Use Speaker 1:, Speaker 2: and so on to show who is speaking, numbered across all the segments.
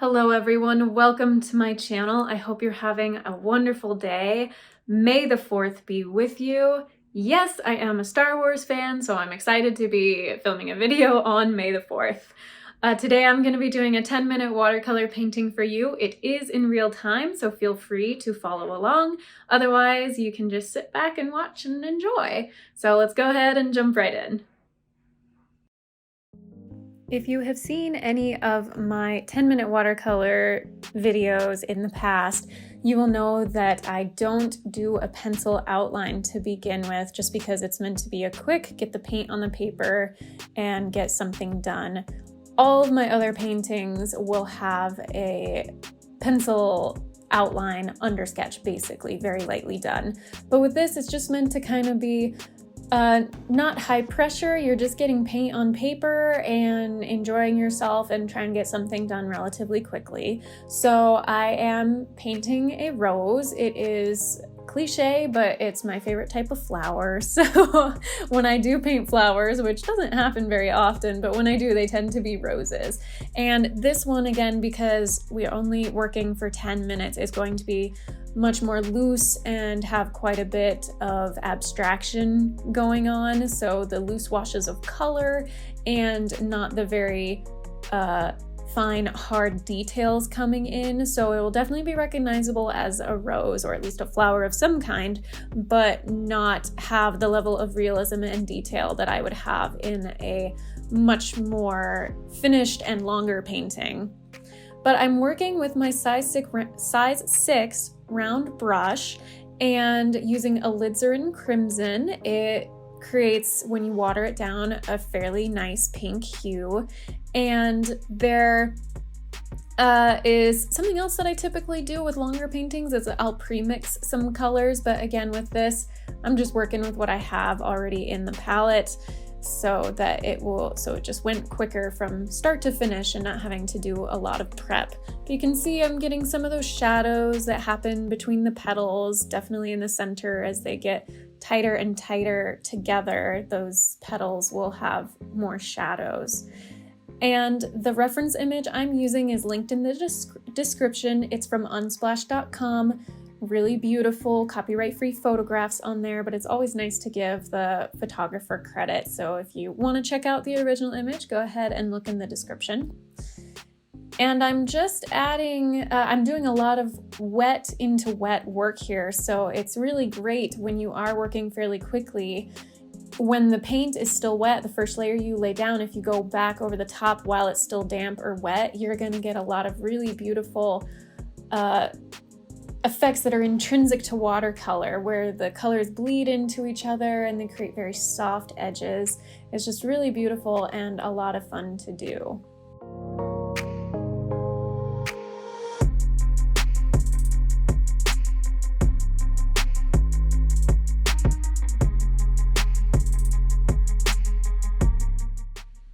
Speaker 1: Hello everyone, welcome to my channel. I hope you're having a wonderful day. May the 4th be with you. Yes, I am a Star Wars fan, so I'm excited to be filming a video on May the 4th. Today I'm going to be doing a 10-minute watercolor painting for you. It is in real time, so feel free to follow along. Otherwise, you can just sit back and watch and enjoy. So let's go ahead and jump right in. If you have seen any of my 10-minute watercolor videos in the past, you will know that I don't do a pencil outline to begin with, just because it's meant to be a quick, get the paint on the paper and get something done. All of my other paintings will have a pencil outline under sketch, basically, very lightly done. But with this, it's just meant to kind of be not high pressure. You're just getting paint on paper and enjoying yourself and trying to get something done relatively quickly. So I am painting a rose. It is cliche, but it's my favorite type of flower. So when I do paint flowers, which doesn't happen very often, but when I do, they tend to be roses. And this one, again, because we're only working for 10 minutes, is going to be much more loose and have quite a bit of abstraction going on. So the loose washes of color and not the very fine, hard details coming in. So it will definitely be recognizable as a rose, or at least a flower of some kind, but not have the level of realism and detail that I would have in a much more finished and longer painting. But I'm working with my size 6 round brush and using alizarin crimson. It creates, when you water it down, a fairly nice pink hue. And there is something else that I typically do with longer paintings is I'll pre-mix some colors, but again with this, I'm just working with what I have already in the palette, so that it just went quicker from start to finish and not having to do a lot of prep. But you can see I'm getting some of those shadows that happen between the petals, definitely in the center. As they get tighter and tighter together, those petals will have more shadows. And the reference image I'm using is linked in the description. It's from unsplash.com. Really beautiful, copyright-free photographs on there, but it's always nice to give the photographer credit. So if you want to check out the original image, go ahead and look in the description. And I'm just adding, I'm doing a lot of wet into wet work here. So it's really great when you are working fairly quickly. When the paint is still wet, the first layer you lay down, if you go back over the top while it's still damp or wet, you're going to get a lot of really beautiful effects that are intrinsic to watercolor, where the colors bleed into each other and they create very soft edges. It's just really beautiful and a lot of fun to do.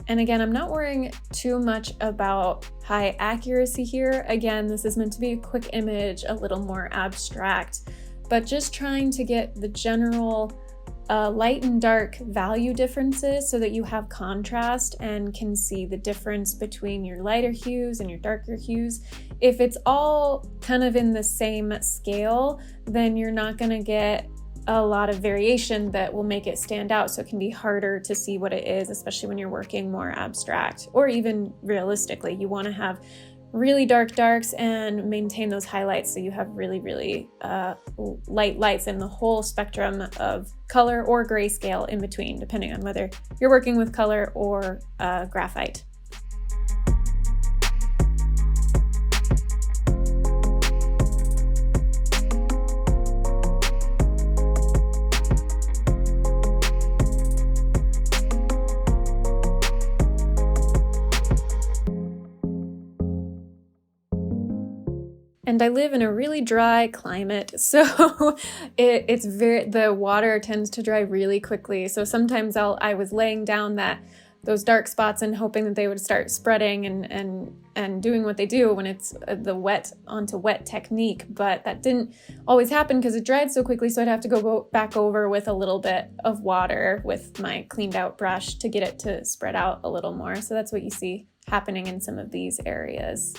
Speaker 1: And again, I'm not worrying too much about high accuracy here. Again, this is meant to be a quick image, a little more abstract, but just trying to get the general light and dark value differences so that you have contrast and can see the difference between your lighter hues and your darker hues. If it's all kind of in the same scale, then you're not going to get a lot of variation that will make it stand out, so it can be harder to see what it is, especially when you're working more abstract or even realistically. You want to have really dark darks and maintain those highlights so you have really light lights in the whole spectrum of color or grayscale in between, depending on whether you're working with color or graphite. And I live in a really dry climate, so the water tends to dry really quickly. So sometimes I was laying down those dark spots and hoping that they would start spreading and doing what they do when it's the wet onto wet technique, but that didn't always happen because it dried so quickly. So I'd have to go back over with a little bit of water with my cleaned out brush to get it to spread out a little more. So that's what you see happening in some of these areas.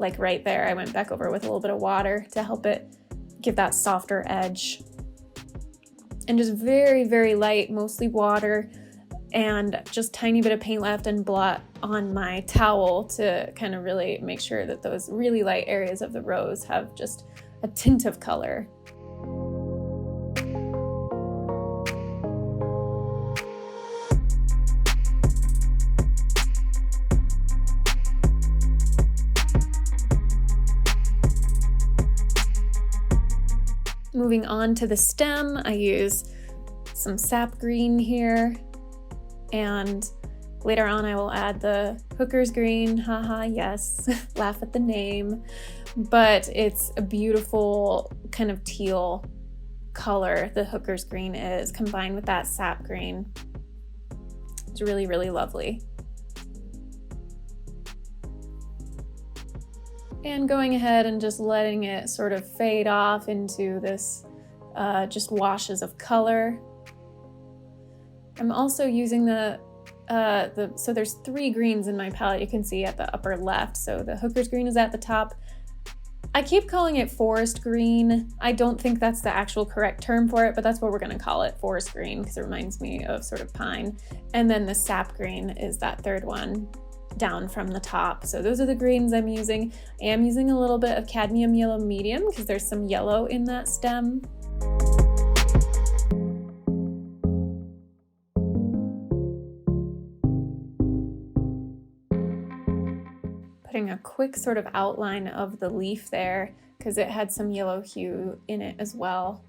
Speaker 1: like right there, I went back over with a little bit of water to help it give that softer edge. And just very, very light, mostly water, and just tiny bit of paint left and blot on my towel to kind of really make sure that those really light areas of the rose have just a tint of color. Moving on to the stem, I use some sap green here, and later on I will add the hooker's green, haha, yes, laugh at the name, but it's a beautiful kind of teal color the hooker's green is, combined with that sap green. It's really, really lovely. And going ahead and just letting it sort of fade off into this just washes of color. I'm also using so there's 3 greens in my palette, you can see at the upper left. So the hooker's green is at the top. I keep calling it forest green. I don't think that's the actual correct term for it, but that's what we're gonna call it, forest green, because it reminds me of sort of pine. And then the sap green is that third one down from the top. So those are the greens I'm using. I am using a little bit of cadmium yellow medium because there's some yellow in that stem. Putting a quick sort of outline of the leaf there because it had some yellow hue in it as well.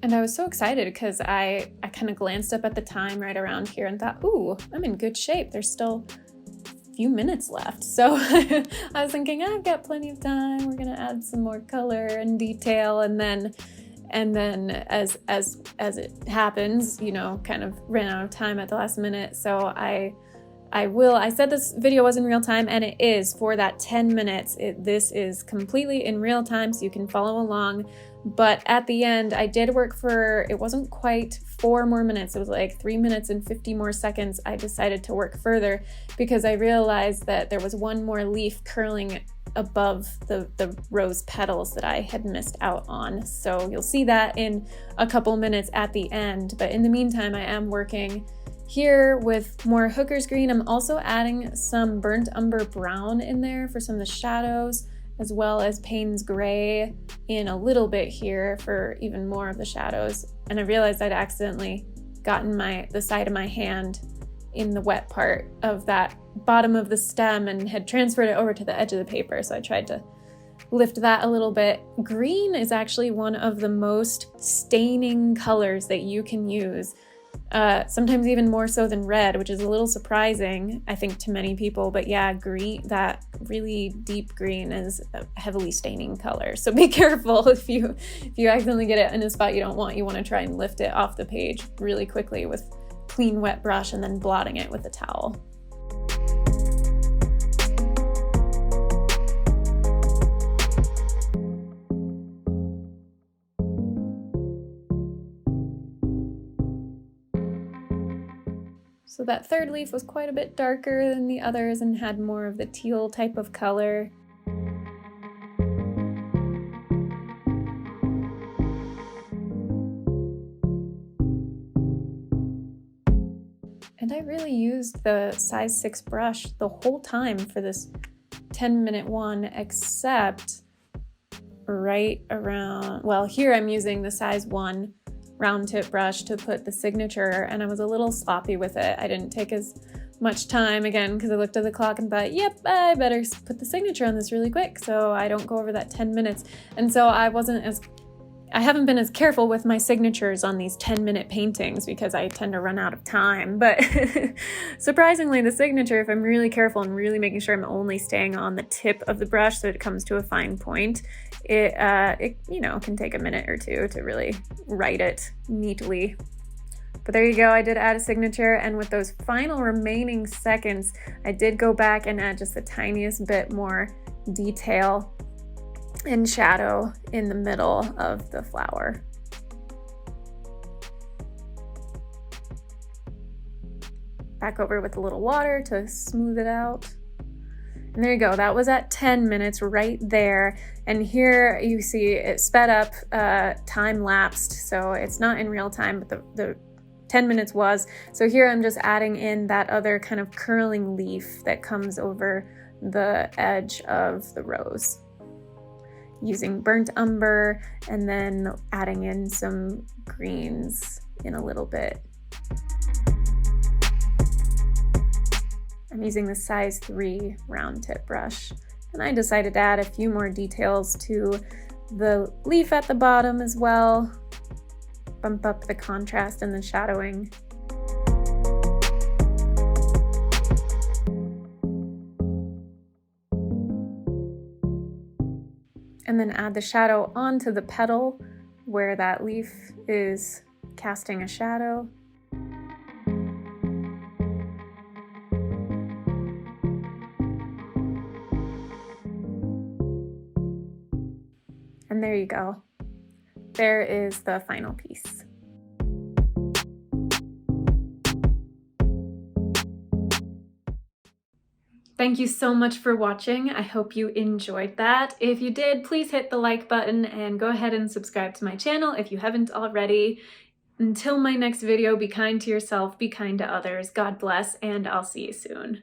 Speaker 1: And I was so excited because I kind of glanced up at the time right around here and thought, ooh, I'm in good shape. There's still a few minutes left. So I was thinking, I've got plenty of time. We're gonna add some more color and detail, and then as it happens, you know, kind of ran out of time at the last minute. So I said this video was in real time, and it is for that 10 minutes. This is completely in real time, so you can follow along. But at the end, I did work for, it wasn't quite 4 more minutes. It was like 3 minutes and 50 more seconds. I decided to work further because I realized that there was one more leaf curling above the rose petals that I had missed out on. So you'll see that in a couple minutes at the end. But in the meantime, I am working here with more hooker's green. I'm also adding some burnt umber brown in there for some of the shadows, as well as Payne's gray in a little bit here for even more of the shadows. And I realized I'd accidentally gotten the side of my hand in the wet part of that bottom of the stem and had transferred it over to the edge of the paper. So I tried to lift that a little bit. Green is actually one of the most staining colors that you can use. Sometimes even more so than red, which is a little surprising, I think, to many people. But yeah, green, that really deep green is a heavily staining color. So be careful if you accidentally get it in a spot you don't want. You want to try and lift it off the page really quickly with clean wet brush and then blotting it with a towel. So that third leaf was quite a bit darker than the others and had more of the teal type of color. And I really used the size 6 brush the whole time for this 10-minute one, except right around, well, here I'm using the size 1 round tip brush to put the signature, and I was a little sloppy with it. I didn't take as much time, again, because I looked at the clock and thought, yep, I better put the signature on this really quick so I don't go over that 10 minutes. And so I haven't been as careful with my signatures on these 10-minute paintings because I tend to run out of time. But surprisingly, the signature, if I'm really careful and really making sure I'm only staying on the tip of the brush so it comes to a fine point, it can take a minute or two to really write it neatly. But there you go, I did add a signature, and with those final remaining seconds, I did go back and add just the tiniest bit more detail and shadow in the middle of the flower. Back over with a little water to smooth it out. And there you go, that was at 10 minutes right there. And here you see it sped up, time lapsed, so it's not in real time, but the 10 minutes was. So here I'm just adding in that other kind of curling leaf that comes over the edge of the rose, using burnt umber and then adding in some greens in a little bit. I'm using the size 3 round tip brush, and I decided to add a few more details to the leaf at the bottom as well, bump up the contrast and the shadowing. And then add the shadow onto the petal where that leaf is casting a shadow. And there you go. There is the final piece. Thank you so much for watching. I hope you enjoyed that. If you did, please hit the like button and go ahead and subscribe to my channel if you haven't already. Until my next video, be kind to yourself, be kind to others. God bless, and I'll see you soon.